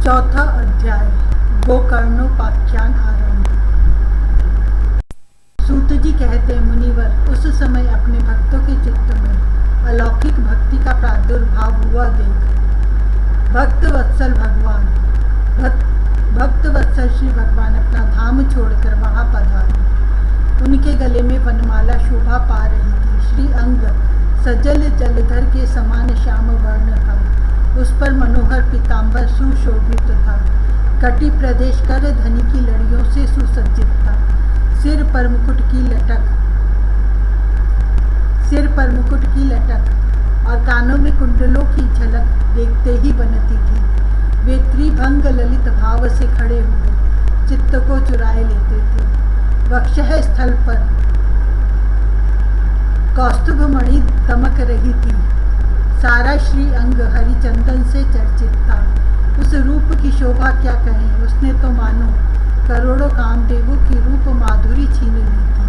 चौथा अध्याय गोकर्णोपाख्यान आरंभ। सूत जी कहते, मुनिवर, उस समय अपने भक्तों के चित्त में अलौकिक भक्ति का प्रादुर्भाव हुआ देख भक्त वत्सल श्री भगवान अपना धाम छोड़कर वहां पधारे। उनके गले में वनमाला शोभा पा रही थी। श्री अंग सजल जलधर के समान श्याम वर्ण था। उस पर मनोहर पीताम्बर सुशोभित था। कटी प्रदेश कर धनी की लड़ियों से सुसज्जित था। सिर पर मुकुट की लटक और कानों में कुंडलों की झलक देखते ही बनती थी। वे त्रिभंग ललित भाव से खड़े हुए चित्त को चुराए लेते थे। वक्षः स्थल पर कौस्तुभ मणि दमक रही थी। सारा श्री अंग हरिचंदन से चर्चित था। उस रूप की शोभा क्या कहें, उसने तो मानो करोड़ों कामदेवों की रूप माधुरी छीन ली थी।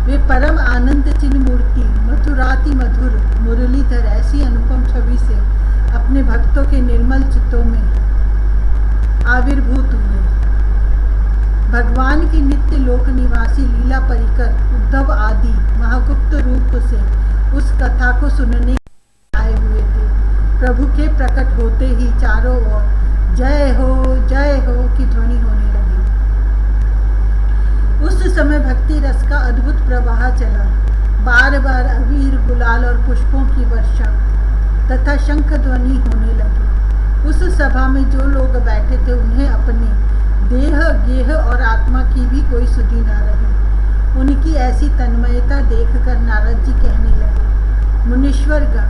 वे परम आनंद चिन्ह मूर्ति मधुराति मधुर मुरलीधर ऐसी अनुपम छवि से अपने भक्तों के निर्मल चित्तों में आविर्भूत हुए। भगवान की नित्य लोक निवासी लीला परिकर उद्धव आदि महागुप्त रूप से उस कथा को सुनने आए हुए थे। प्रभु के प्रकट होते ही चारों ओर जय हो की ध्वनि होने लगी। उस समय भक्ति रस का अद्भुत प्रवाह चला। बार बार अबीर गुलाल और पुष्पों की वर्षा तथा शंख ध्वनि होने लगी। उस सभा में जो लोग बैठे थे उन्हें अपने देह गेह और आत्मा की भी कोई सुधि न रही। उनकी ऐसी तन्मयता देखकर नारद जी कहने लगे, मुनीश्वरगण,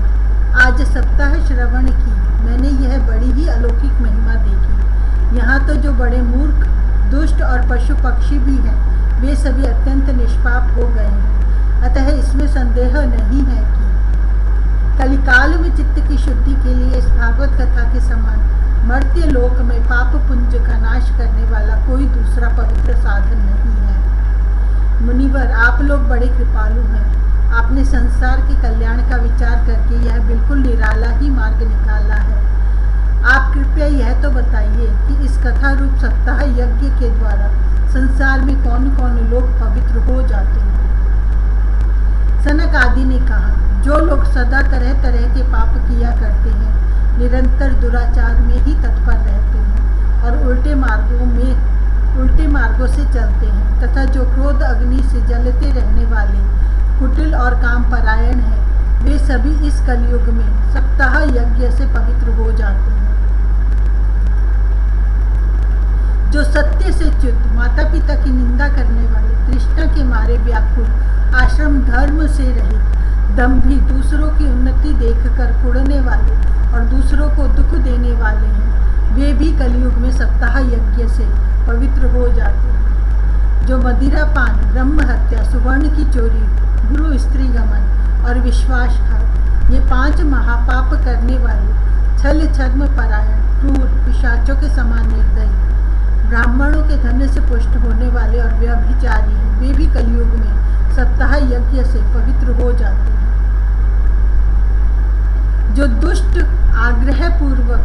आज सप्ताह श्रवण की मैंने यह बड़ी ही अलौकिक महिमा देखी। यहाँ तो जो बड़े मूर्ख दुष्ट और पशु पक्षी भी हैं, वे सभी अत्यंत निष्पाप हो गए हैं। अतः इसमें संदेह नहीं है कि कलिकाल में चित्त की शुद्धि के लिए इस भागवत कथा के समान मर्त्य लोक में पाप पुंज का नाश करने वाला कोई दूसरा पवित्र साधन नहीं है। मुनिवर, आप लोग बड़े कृपालु हैं। आपने संसार के कल्याण का विचार करके यह बिल्कुल निराला ही मार्ग निकाला है। आप कृपया यह तो बताइए कि इस कथा रूप सप्ताह यज्ञ के द्वारा संसार में कौन कौन लोग पवित्र हो जाते हैं। सनक आदि ने कहा, जो लोग सदा तरह तरह के पाप किया करते हैं, निरंतर दुराचार में ही तत्पर रहते हैं और उल्टे मार्गों से चलते हैं, तथा जो क्रोध अग्नि से जलते रहने वाले कुटिल और काम परायण हैं, वे सभी इस कलयुग में सप्ताह यज्ञ से पवित्र हो जाते हैं। जो सत्य से च्युत, माता पिता की निंदा करने वाले, तृष्णा के मारे व्याकुल, आश्रम धर्म से रहित, दंभी, दूसरों की उन्नति देखकर कुढ़ने वाले और दूसरों को दुख देने वाले हैं, वे भी कलयुग में सप्ताह यज्ञ से पवित्र हो जाते हैं। जो मदिरा पान, ब्रह्म हत्या, सुवर्ण की चोरी, गुरु स्त्री गमन और विश्वासघात, ये 5 महापाप करने वाले, छल छद्म परायण, क्रूर, पिशाचों के समान निर्दयी, ब्राह्मणों के धन से पुष्ट होने वाले और व्यभिचारी हैं, वे भी कलयुग में सप्ताह यज्ञ से पवित्र हो जाते हैं। जो दुष्ट आग्रह पूर्वक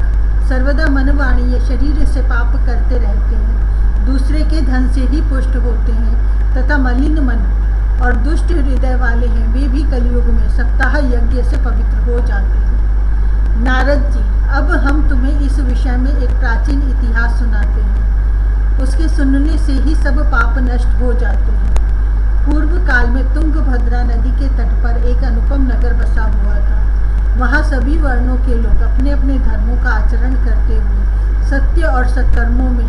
सर्वदा मनवाणी या शरीर से पाप करते रहते हैं, दूसरे के धन से ही पुष्ट होते हैं तथा मलिन मन और दुष्ट हृदय वाले हैं, वे भी कलयुग में सप्ताह यज्ञ से पवित्र हो जाते हैं। नारद जी, अब हम तुम्हें इस विषय में एक प्राचीन इतिहास सुनाते हैं। उसके सुनने से ही सब पाप नष्ट हो जाते हैं। पूर्व काल में तुंगभद्रा नदी के तट पर एक अनुपम नगर बसा हुआ था। वहाँ सभी वर्णों के लोग अपने अपने धर्मों का आचरण करते हुए सत्य और सत्कर्मों में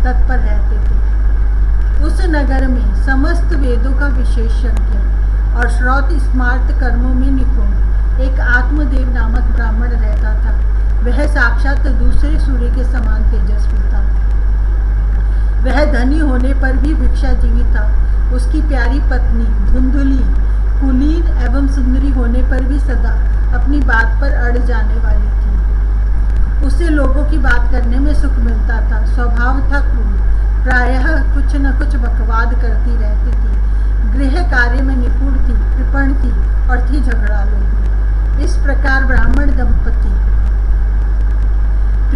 तत्पर रहते थे। उस नगर में समस्त वेदों का विशेषज्ञ और श्रौत स्मार्त कर्मों में निपुण एक आत्मदेव नामक ब्राह्मण रहता था। वह साक्षात दूसरे सूर्य के समान तेजस्वी था। वह धनी होने पर भी भिक्षाजीवी था। उसकी प्यारी पत्नी धुंधुली, कुलीन एवं सुंदरी होने पर भी सदा अपनी बात पर अड़ जाने वाली थी। उसे लोगों की बात करने में सुख मिलता था। स्वभाव था क्रूर, प्रायः कुछ न कुछ बकवाद करती रहती थी। गृह कार्य में निपुण थी, कृपण थी और थी झगड़ालू। इस प्रकार ब्राह्मण दंपति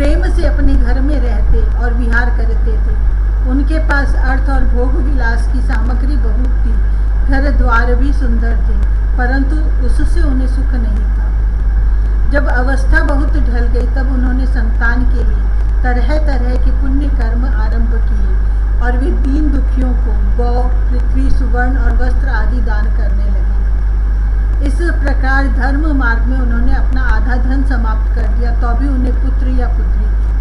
प्रेम से अपने घर में रहते और विहार करते थे। उनके पास अर्थ और भोग विलास की सामग्री बहुत थी, घर द्वार भी सुंदर थे, परंतु उससे उन्हें सुख नहीं था। जब अवस्था बहुत ढल गई तब उन्होंने संतान के लिए तरह तरह के पुण्य कर्म आरंभ किए और वे दीन दुखियों को गौ, पृथ्वी, सुवर्ण और वस्त्र आदि दान करने लगे। इस प्रकार धर्म मार्ग में उन्होंने अपना आधा धन समाप्त कर दिया, तो भी उन्हें पुत्र या पुत्री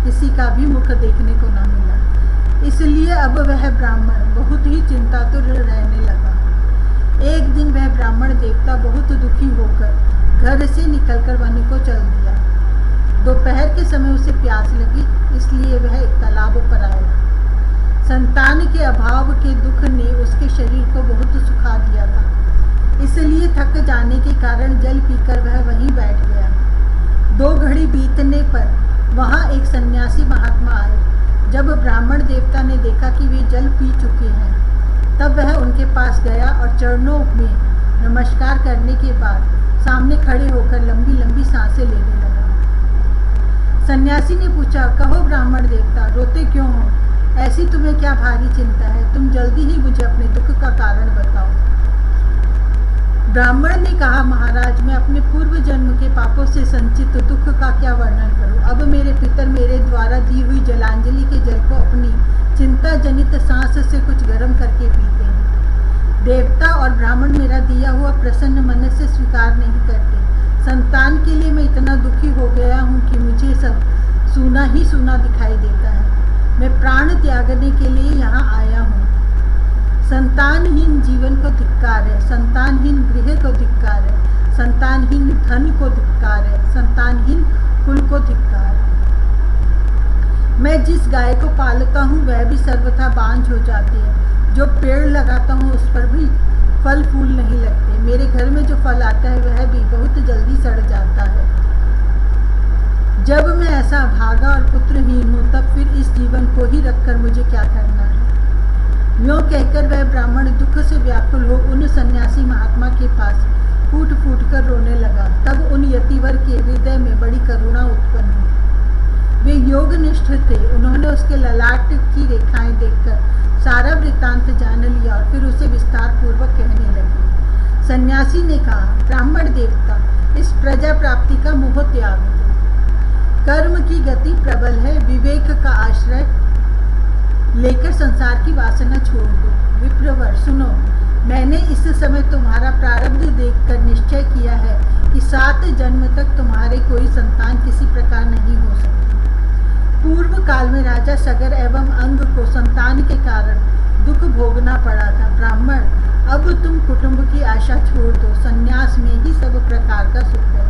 किसी का भी मुख देखने को न मिला। इसलिए अब वह ब्राह्मण बहुत ही चिंतातुर रहने लगा। एक दिन वह ब्राह्मण देवता बहुत दुखी होकर घर से निकलकर वन को चल दिया। दोपहर के समय उसे प्यास लगी, इसलिए वह एक तालाब पर आया। संतान के अभाव के दुख ने उसके शरीर को बहुत सुखा दिया था, इसलिए थक जाने के कारण जल पीकर वह वहीं बैठ गया। 2 घड़ी बीतने पर वहां एक सन्यासी महात्मा आए। जब ब्राह्मण देवता ने देखा कि वे जल पी चुके हैं, तब वह उनके पास गया और चरणों में नमस्कार करने के बाद सामने खड़े होकर लंबी लंबी सांसें लेने लगा। सन्यासी ने पूछा, कहो ब्राह्मण देवता, रोते क्यों हो? ऐसी तुम्हें क्या भारी चिंता है? तुम जल्दी ही मुझे अपने दुख का कारण बताओ। ब्राह्मण ने कहा, महाराज, मैं अपने पूर्व जन्म के पापों से संचित दुख का क्या वर्णन करूं? अब मेरे पितर मेरे द्वारा दी हुई जलांजलि के जल को अपनी चिंता जनित सांस से कुछ गर्म करके पीते हैं। देवता और ब्राह्मण मेरा दिया हुआ प्रसन्न मन से स्वीकार नहीं करते। संतान के लिए मैं इतना दुखी हो गया हूँ कि मुझे सब सूना ही सूना दिखाई देता है। मैं प्राण त्यागने के लिए यहाँ आया हूँ। संतानहीन जीवन को धिक्कार है, संतानहीन गृह को धिक्कार है, संतानहीन धन को धिक्कार है, संतानहीन कुल को धिक्कार है। मैं जिस गाय को पालता हूँ वह भी सर्वथा बांझ हो जाती है। जो पेड़ लगाता हूँ उस पर भी फल फूल नहीं लगते। मेरे घर में जो फल आता है वह भी बहुत जल्दी सड़ जाता है। जब मैं ऐसा भागा और पुत्रहीन हूँ, तब फिर इस जीवन को ही रखकर मुझे क्या करना है? यूँ कहकर वह ब्राह्मण दुख से व्याकुल हो उन सन्यासी महात्मा के पास फूट फूट कर रोने लगा। तब उन यतिवर के हृदय में बड़ी करुणा उत्पन्न हुई। वे योगनिष्ठ थे। उन्होंने उसके ललाट की रेखाएं देखकर सारा वृत्तांत जान लिया और फिर उसे विस्तार पूर्वक कहने लगे। सन्यासी ने कहा, ब्राह्मण देवता, इस प्रजा प्राप्ति का मोह त्याग दो। कर्म की गति प्रबल है, विवेक का आश्रय लेकर संसार की वासना छोड़ दो। विप्रवर, सुनो, मैंने इस समय तुम्हारा प्रारब्ध देखकर निश्चय किया है कि 7 जन्म तक तुम्हारे कोई संतान किसी प्रकार नहीं हो सकती। पूर्व काल में राजा सगर एवं अंग को संतान के कारण दुख भोगना पड़ा था। ब्राह्मण, अब तुम कुटुंब की आशा छोड़ दो, संन्यास में ही सब प्रकार का सुख है।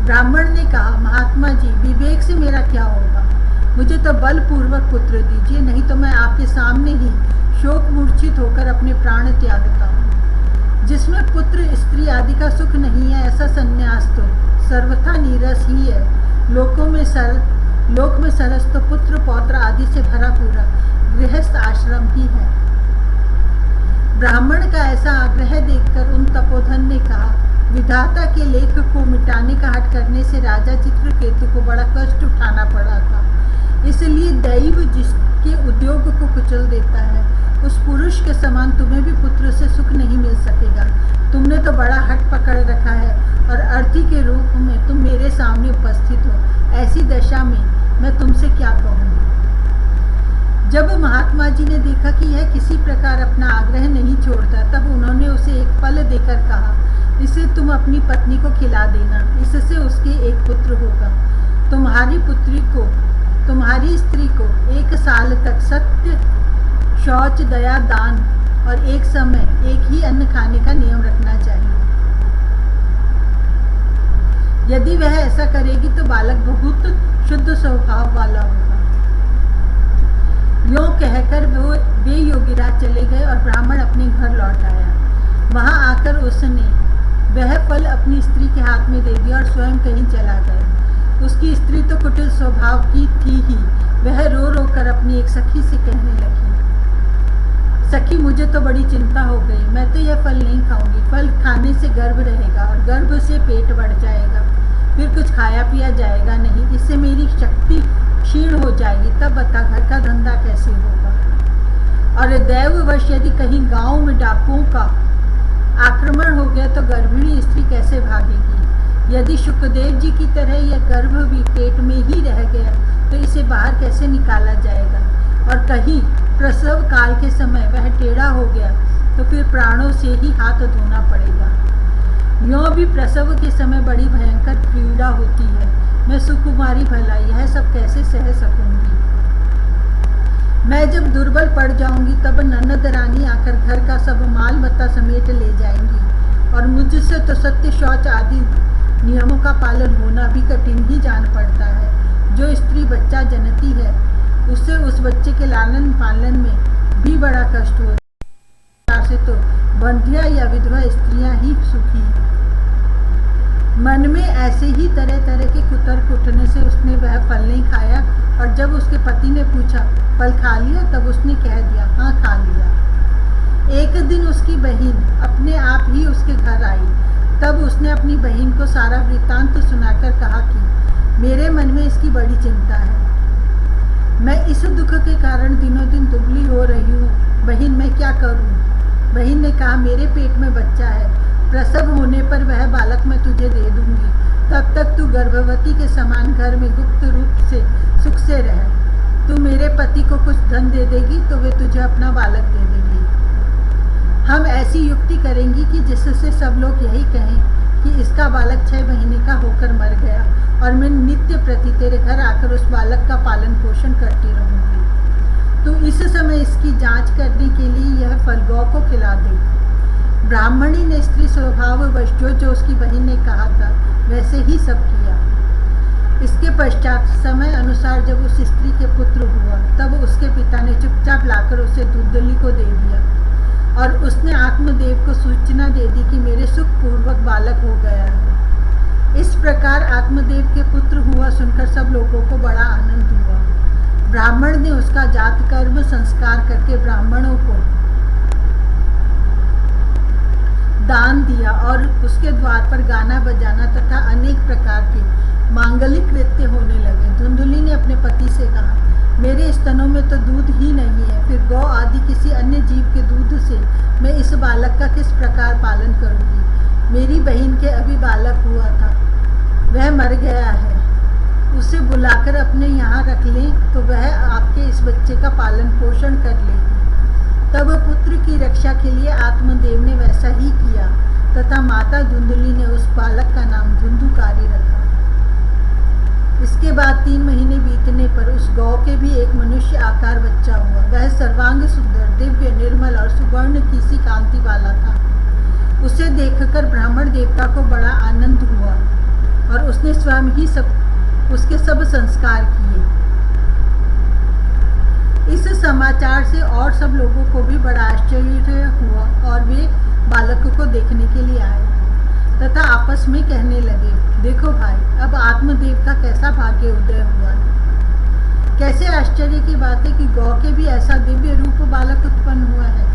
ब्राह्मण ने कहा, महात्मा जी, विवेक से मेरा क्या होगा? मुझे तो बलपूर्वक पुत्र दीजिए, नहीं तो मैं आपके सामने ही शोक मूर्छित होकर अपने प्राण त्यागता हूँ। जिसमें पुत्र स्त्री आदि का सुख नहीं है, ऐसा संन्यास तो सर्वथा नीरस ही है। लोक में सरस तो पुत्र पौत्र आदि से भरा पूरा गृहस्थ आश्रम ही है। ब्राह्मण का ऐसा आग्रह देखकर उन तपोधन ने कहा, विधाता के लेख को मिटाने का हठ करने से राजा चित्रकेतु को बड़ा कष्ट उठाना पड़ा था। इसलिए दैव जिसके उद्योग को कुचल देता है, उस पुरुष के समान तुम्हें भी पुत्र से सुख नहीं मिल सकेगा। तुमने तो बड़ा हठ पकड़ रखा है और अर्थी के रूप में तुम मेरे सामने उपस्थित हो। ऐसी दशा में मैं तुमसे क्या कहूँगी? जब महात्मा जी ने देखा कि यह किसी प्रकार अपना आग्रह नहीं छोड़ता, तब उन्होंने उसे एक फल देकर कहा, इसे तुम अपनी पत्नी को खिला देना, इससे उसके एक पुत्र होगा। तुम्हारी स्त्री को 1 साल तक सत्य, शौच, दया, दान और एक समय एक ही अन्न खाने का नियम रखना चाहिए। यदि वह ऐसा करेगी तो बालक बहुत शुद्ध स्वभाव वाला होगा। यूँ कहकर वे योगीराज चले गए और ब्राह्मण अपने घर लौट आया। वहां आकर उसने वह फल अपनी स्त्री के हाथ में दे दिया और स्वयं कहीं चला गया। उसकी स्त्री तो कुटिल स्वभाव की थी ही। वह रो रो कर अपनी एक सखी से कहने लगी, सखी, मुझे तो बड़ी चिंता हो गई। मैं तो यह फल नहीं खाऊंगी। फल खाने से गर्भ रहेगा और गर्भ से पेट बढ़ जाएगा, फिर कुछ खाया पिया जाएगा नहीं। इससे मेरी जाएगी, तब बता घर का धंधा कैसे होगा। और दैववश यदि कहीं गांव में डाकुओं का आक्रमण हो गया तो गर्भिणी स्त्री कैसे भागेगी। यदि शुकदेव जी की तरह यह गर्भ भी पेट में ही रह गया तो इसे बाहर कैसे निकाला जाएगा। और कहीं प्रसव काल के समय वह टेढ़ा हो गया तो फिर प्राणों से ही हाथ धोना पड़ेगा। यों भी प्रसव के समय बड़ी भयंकर पीड़ा होती है। मैं सुकुमारी भला यह सब कैसे सह सकूंगी। मैं जब दुर्बल पड़ जाऊंगी तब ननद रानी आकर घर का सब माल मत्ता समेट ले जाएंगी और मुझसे तो सत्य शौच आदि नियमों का पालन होना भी कठिन ही जान पड़ता है। जो स्त्री बच्चा जनती है उससे उस बच्चे के लालन पालन में भी बड़ा कष्ट होता है। से तो बंध्या या विधवा स्त्रियां ही सुखी हैं। मन में ऐसे ही तरह तरह के कुतर्क उठने से उसने वह फल नहीं खाया और जब उसके पति ने पूछा फल खा लिया तब उसने कह दिया हाँ खा लिया। एक दिन उसकी बहन अपने आप ही उसके घर आई। तब उसने अपनी बहन को सारा वृत्तांत सुनाकर कहा कि मेरे मन में इसकी बड़ी चिंता है। मैं इस दुख के कारण दिनों दिन दुबली हो रही हूँ। बहन मैं क्या करूँ। बहन ने कहा मेरे पेट में बच्चा है, प्रसव होने पर वह बालक मैं तुझे दे दूंगी। तब तक तू गर्भवती के समान घर में गुप्त रूप से सुख से रह। तू मेरे पति को कुछ धन दे देगी तो वे तुझे अपना बालक दे देंगे। हम ऐसी युक्ति करेंगी कि जिससे सब लोग यही कहें कि इसका बालक 6 महीने का होकर मर गया और मैं नित्य प्रति तेरे घर आकर उस बालक का पालन पोषण करती रहूंगी। तो इस समय इसकी जांच करने के लिए यह फल गौ को खिला दे। ब्राह्मणी ने स्त्री स्वभाववश जो उसकी बहन ने कहा था वैसे ही सब किया। इसके पश्चात समय अनुसार जब उस स्त्री के पुत्र हुआ तब उसके पिता ने चुपचाप लाकर उसे दुधली को दे दिया और उसने आत्मदेव को सूचना दे दी कि मेरे सुखपूर्वक बालक हो गया है। इस प्रकार आत्मदेव के पुत्र हुआ सुनकर सब लोगों को बड़ा आनंद हुआ। ब्राह्मण ने उसका जात कर्म संस्कार करके ब्राह्मणों को दान दिया और उसके द्वार पर गाना बजाना तथा अनेक प्रकार के मांगलिक कृत्य होने लगे। धुंधुली ने अपने पति से कहा मेरे स्तनों में तो दूध ही नहीं है, फिर गौ आदि किसी अन्य जीव के दूध से मैं इस बालक का किस प्रकार पालन करूंगी। मेरी बहन के अभी बालक हुआ था, वह मर गया है। उसे बुलाकर अपने यहाँ रख लें तो वह आपके इस बच्चे का पालन पोषण कर लेगी। तब पुत्र की रक्षा के लिए आत्मदेव ने वैसा ही किया तथा माता धुंधुली ने उस बालक का नाम धुंधुकारी रखा। इसके बाद 3 महीने बीतने पर उस गौ के भी एक मनुष्य आकार बच्चा हुआ। वह सर्वांग सुंदर, दिव्य, निर्मल और सुवर्ण की सी कांति वाला था। उसे देखकर ब्राह्मण देवता को बड़ा आनंद हुआ और उसने स्वयं ही उसके सब संस्कार किए। इस समाचार से और सब लोगों को भी बड़ा आश्चर्य हुआ और वे बालक को देखने के लिए आए तथा आपस में कहने लगे देखो भाई, अब आत्मदेव का कैसा भाग्य उदय हुआ है। कैसे आश्चर्य की बात है कि गौ के भी ऐसा दिव्य रूप बालक उत्पन्न हुआ है।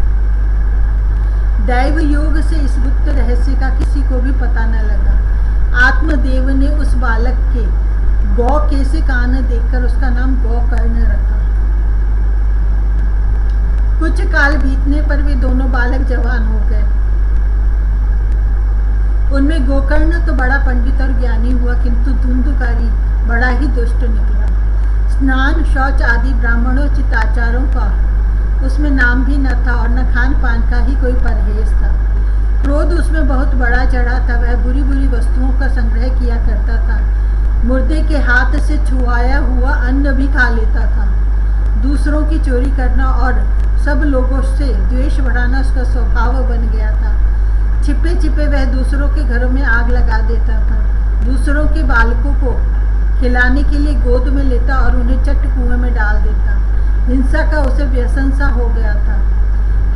दैव योग से इस गुप्त रहस्य का किसी को भी पता न लगा। आत्मदेव ने उस बालक के गौ कैसे कान देखकर उसका नाम गौकर्ण रखा। कुछ काल बीतने पर वे दोनों बालक जवान हो गए। उनमें गोकर्ण तो बड़ा पंडित और ज्ञानी हुआ, किंतु धुंधुकारी बड़ा ही दुष्ट निकला। स्नान, शौच आदि ब्राह्मणोचित आचारों का उसमें नाम भी न था और न खान पान का ही कोई परहेज था। क्रोध उसमें बहुत बड़ा चढ़ा था। वह बुरी बुरी वस्तुओं का संग्रह किया करता था। मुर्दे के हाथ से छुआया हुआ अन्न भी खा लेता था। दूसरों की चोरी करना और सब लोगों से द्वेष बढ़ाना उसका स्वभाव बन गया था। छिपे छिपे वह दूसरों के घरों में आग लगा देता था। दूसरों के बालकों को खिलाने के लिए गोद में लेता और उन्हें चट कुएं में डाल देता। हिंसा का उसे व्यसन सा हो गया था।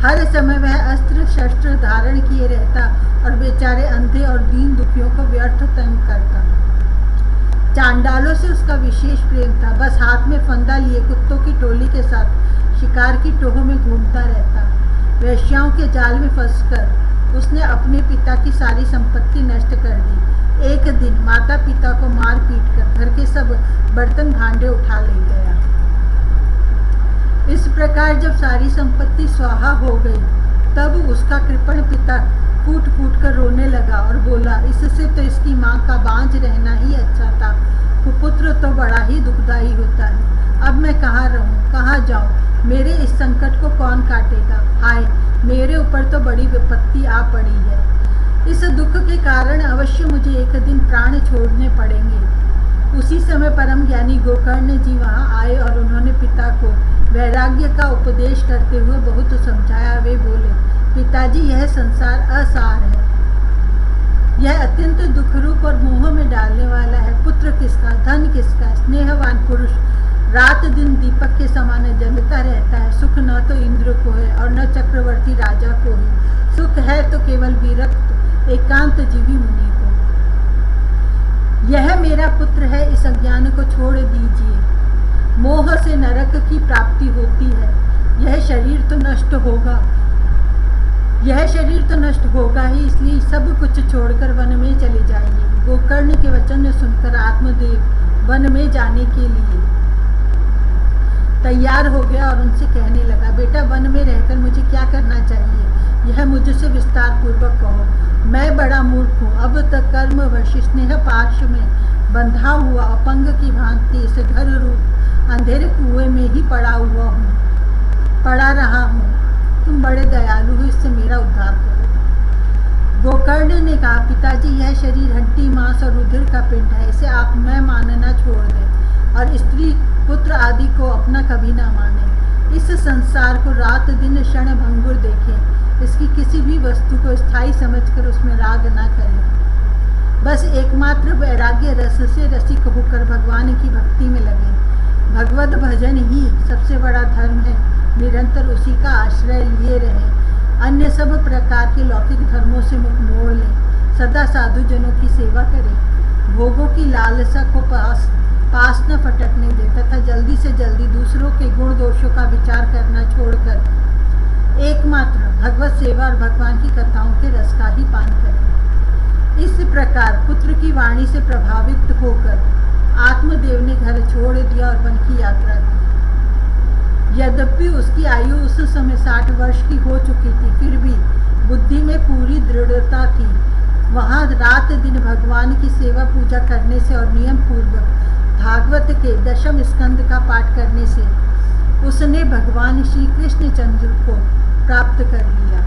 हर समय वह अस्त्र शस्त्र धारण किए रहता और बेचारे अंधे और दीन दुखियों को व्यर्थ तंग करता। चांडालों से उसका विशेष प्रेम था। बस हाथ में फंदा लिए कुत्तों की टोली के साथ शिकार की टोह में घूमता रहता। वेश्याओं के जाल में फंसकर उसने अपने पिता की सारी संपत्ति नष्ट कर दी। एक दिन माता पिता को मार पीट कर घर के सब बर्तन भांडे उठा ले गया। इस प्रकार जब सारी संपत्ति स्वाहा हो गई, तब उसका कृपण पिता फूट फूट कर रोने लगा और बोला, इससे तो इसकी माँ का बांझ रहना ही अच्छा था। कुपुत्र तो बड़ा ही दुखदायी होता है। अब मैं कहाँ रहूँ, कहाँ जाऊँ? मेरे इस संकट को कौन काटेगा? हाय, मेरे ऊपर तो बड़ी विपत्ति आ पड़ी है। इस दुख के कारण अवश्य मुझे एक दिन प्राण छोड़ने पड़ेंगे। उसी समय परम ज्ञानी गोकर्ण जी वहाँ आए और उन्होंने पिता को वैराग्य का उपदेश करते हुए बहुत समझाया। वे बोले, पिताजी, यह संसार असार है, यह अत्यंत दुखरूप और मोह में डालने वाला है। पुत्र किसका, धन किसका, स्नेहवान पुरुष रात दिन दीपक के समान जलता रहता है। सुख न तो इंद्र को है और न चक्रवर्ती राजा को है। सुख है तो केवल विरक्त एकांत जीवी मुनि को। यह मेरा पुत्र है, इस अज्ञान को छोड़ दीजिए। मोह से नरक की प्राप्ति होती है। यह शरीर तो नष्ट होगा, यह शरीर तो नष्ट होगा ही, इसलिए सब कुछ छोड़कर वन में चले जाइए। गोकर्ण के वचन सुनकर आत्मदेव वन में जाने के लिए तैयार हो गया और उनसे कहने लगा, बेटा, वन में रहकर मुझे क्या करना चाहिए, यह मुझसे विस्तार पूर्वक कहो। मैं बड़ा मूर्ख हूँ। अब तक कर्म वश स्नेह पाश में बंधा हुआ अपंग की भांति इस घर रूप अंधेरे कुएं में ही पड़ा रहा हूँ। तुम बड़े दयालु हो, इससे मेरा उद्धार करो। गोकर्ण ने कहा, पिताजी, यह शरीर हड्डी मांस और रुधिर का पिंड है, इसे आप मैं मानना छोड़ दें और स्त्री पुत्र आदि को अपना कभी ना माने। इस संसार को रात दिन क्षण भंगुर देखें, इसकी किसी भी वस्तु को स्थायी समझकर उसमें राग ना करें। बस एकमात्र वैराग्य रस से रसिक होकर भगवान की भक्ति में लगे। भगवत भजन ही सबसे बड़ा धर्म है। निरंतर उसी का आश्रय लिए रहें। अन्य सब प्रकार के लौकिक धर्मों से मुख मोड़ लें। सदा साधु जनों की सेवा करें। भोगों की लालसा को पास न फटकने दें तथा जल्दी से जल्दी दूसरों के गुण दोषों का विचार करना छोड़कर एकमात्र भगवत सेवा और भगवान की कथाओं के रस का ही पान करें। इस प्रकार पुत्र की वाणी से प्रभावित होकर आत्मदेव ने घर छोड़ दिया और वन की यात्रा की। यद्यपि उसकी आयु उस समय 60 वर्ष की हो चुकी थी, फिर भी बुद्धि में पूरी दृढ़ता थी। वहाँ रात दिन भगवान की सेवा पूजा करने से और नियम पूर्वक भागवत के 10वें स्कंद का पाठ करने से उसने भगवान श्री कृष्ण चंद्र को प्राप्त कर लिया।